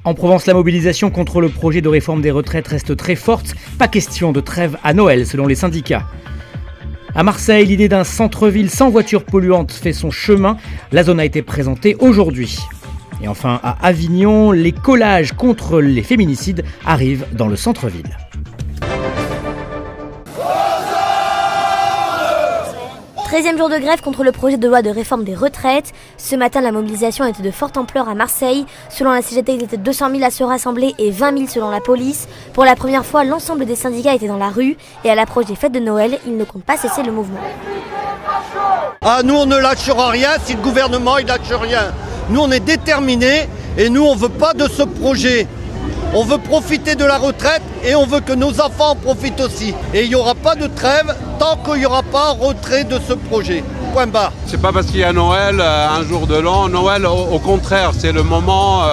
En Provence, la mobilisation contre le projet de réforme des retraites reste très forte. Pas question de trêve à Noël, selon les syndicats. À Marseille, l'idée d'un centre-ville sans voitures polluantes fait son chemin. La zone a été présentée aujourd'hui. Et enfin, à Avignon, les collages contre les féminicides arrivent dans le centre-ville. 13e jour de grève contre le projet de loi de réforme des retraites. Ce matin, la mobilisation était de forte ampleur à Marseille. Selon la CGT, ils étaient 200 000 à se rassembler et 20 000 selon la police. Pour la première fois, l'ensemble des syndicats étaient dans la rue. Et à l'approche des fêtes de Noël, ils ne comptent pas cesser le mouvement. Ah, nous, on ne lâchera rien si le gouvernement il lâche rien. Nous, on est déterminés et nous, on ne veut pas de ce projet. On veut profiter de la retraite et on veut que nos enfants en profitent aussi. Et il n'y aura pas de trêve tant qu'il n'y aura pas retrait de ce projet. Point barre. C'est pas parce qu'il y a Noël, un jour de l'an. Noël, au contraire, c'est le moment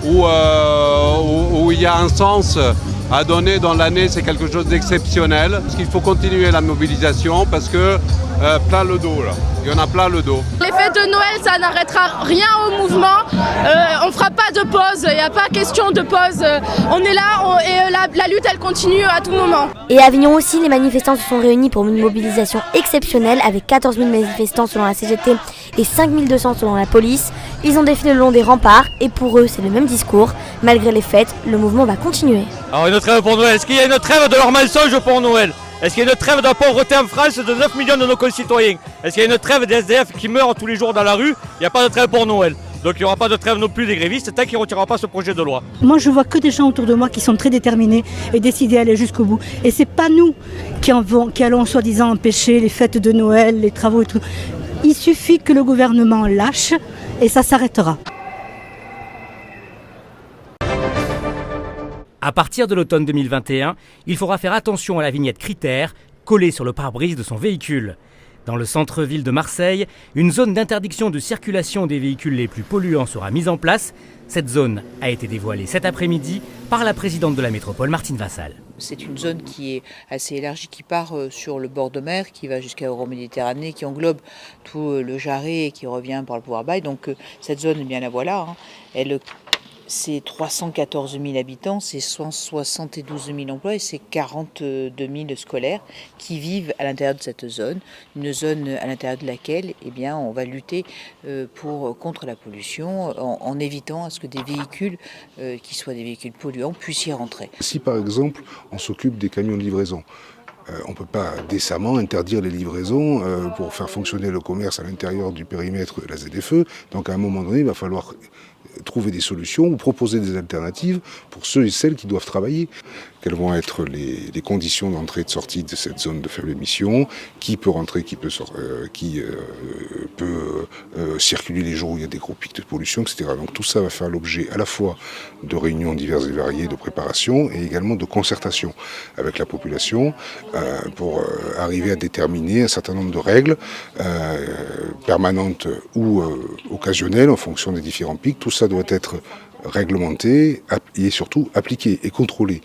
où il y a un sens à donner dans l'année. C'est quelque chose d'exceptionnel. Parce qu'il faut continuer la mobilisation parce que plein le dos là. Il y en a plein le dos. Les fêtes de Noël, ça n'arrêtera rien au mouvement. On ne fera pas de pause, il n'y a pas question de pause. On est là et la lutte, elle continue à tout moment. Et à Avignon aussi, les manifestants se sont réunis pour une mobilisation exceptionnelle avec 14 000 manifestants selon la CGT et 5 200 selon la police. Ils ont défilé le long des remparts et pour eux, c'est le même discours. Malgré les fêtes, le mouvement va continuer. Alors une trêve pour Noël, est-ce qu'il y a une trêve de leur mensonge pour Noël ? Est-ce qu'il y a une trêve de la pauvreté en France de 9 millions de nos concitoyens ? Est-ce qu'il y a une trêve des SDF qui meurent tous les jours dans la rue ? Il n'y a pas de trêve pour Noël. Donc il n'y aura pas de trêve non plus des grévistes tant qu'il ne retirera pas ce projet de loi. Moi je vois que des gens autour de moi qui sont très déterminés et décidés à aller jusqu'au bout. Et c'est pas nous qui allons soi-disant empêcher les fêtes de Noël, les travaux et tout. Il suffit que le gouvernement lâche et ça s'arrêtera. À partir de l'automne 2021, il faudra faire attention à la vignette critère collée sur le pare-brise de son véhicule. Dans le centre-ville de Marseille, une zone d'interdiction de circulation des véhicules les plus polluants sera mise en place. Cette zone a été dévoilée cet après-midi par la présidente de la métropole, Martine Vassal. C'est une zone qui est assez élargie, qui part sur le bord de mer, qui va jusqu'à Euroméditerranée, qui englobe tout le Jarret et qui revient par le Pouvoir-Bail. Donc cette zone, eh bien la voilà. C'est 314 000 habitants, c'est 172 000 emplois et c'est 42 000 scolaires qui vivent à l'intérieur de cette zone. Une zone à l'intérieur de laquelle eh bien, on va lutter contre la pollution en évitant à ce que des véhicules qui soient des véhicules polluants puissent y rentrer. Si par exemple on s'occupe des camions de livraison, on ne peut pas décemment interdire les livraisons pour faire fonctionner le commerce à l'intérieur du périmètre de la ZFE. Donc à un moment donné, il va falloir trouver des solutions ou proposer des alternatives pour ceux et celles qui doivent travailler. Quelles vont être les conditions d'entrée et de sortie de cette zone de faible émission, qui peut rentrer, qui peut circuler les jours où il y a des gros pics de pollution, etc. Donc tout ça va faire l'objet à la fois de réunions diverses et variées de préparation et également de concertation avec la population pour arriver à déterminer un certain nombre de règles permanentes ou occasionnelles en fonction des différents pics. Tout ça doit être réglementé et surtout appliqué et contrôlé.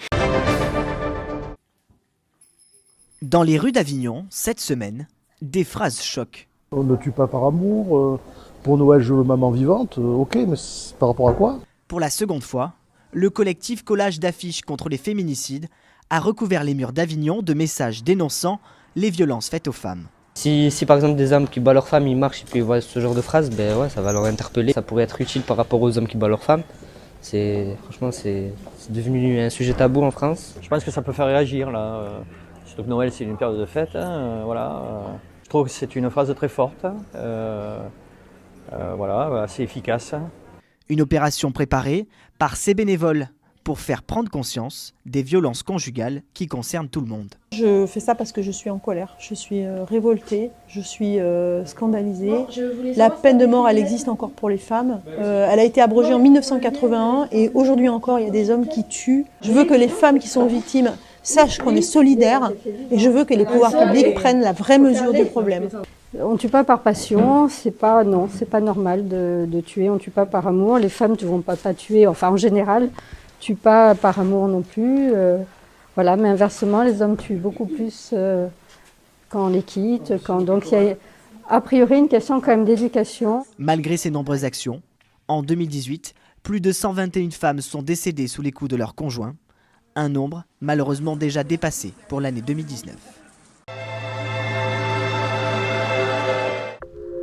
Dans les rues d'Avignon, cette semaine, des phrases choquent. On ne tue pas par amour, pour Noël je veux maman vivante, ok, mais par rapport à quoi ? Pour la seconde fois, le collectif Collage d'affiches contre les féminicides a recouvert les murs d'Avignon de messages dénonçant les violences faites aux femmes. Si par exemple des hommes qui battent leurs femmes, ils marchent et puis ils voient ce genre de phrases, ben ouais, ça va leur interpeller. Ça pourrait être utile par rapport aux hommes qui battent leurs femmes. Franchement, c'est devenu un sujet tabou en France. Je pense que ça peut faire réagir là. Surtout que Noël c'est une période de fête. Je trouve que c'est une phrase très forte, assez efficace. Une opération préparée par ces bénévoles pour faire prendre conscience des violences conjugales qui concernent tout le monde. Je fais ça parce que je suis en colère, je suis révoltée, je suis scandalisée. La peine de mort, elle existe encore pour les femmes. Elle a été abrogée en 1981 et aujourd'hui encore, il y a des hommes qui tuent. Je veux que les femmes qui sont victimes sachent qu'on est solidaires et je veux que les pouvoirs publics prennent la vraie mesure du problème. On ne tue pas par passion, c'est pas normal de tuer, on ne tue pas par amour. Les femmes ne vont pas tuer, enfin en général, tuent pas par amour non plus. Mais inversement, les hommes tuent beaucoup plus quand on les quitte. Donc il y a a priori une question quand même d'éducation. Malgré ces nombreuses actions, en 2018, Plus de 121 femmes sont décédées sous les coups de leurs conjoints, un nombre malheureusement déjà dépassé pour l'année 2019.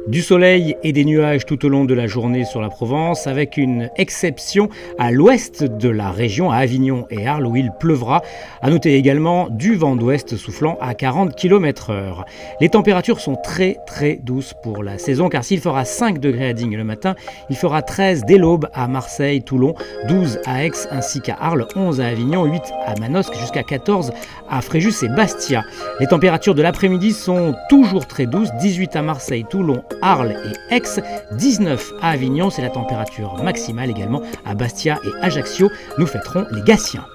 Du soleil et des nuages tout au long de la journée sur la Provence, avec une exception à l'ouest de la région, à Avignon et Arles, où il pleuvra. À noter également du vent d'ouest soufflant à 40 km/h. Les températures sont très douces pour la saison, car s'il fera 5 degrés à Digne le matin, il fera 13 dès l'aube à Marseille, Toulon, 12 à Aix ainsi qu'à Arles, 11 à Avignon, 8 à Manosque, jusqu'à 14 à Fréjus et Bastia. Les températures de l'après-midi sont toujours très douces, 18 à Marseille, Toulon, Arles et Aix, 19 à Avignon, c'est la température maximale également à Bastia et Ajaccio. Nous fêterons les Gassiens.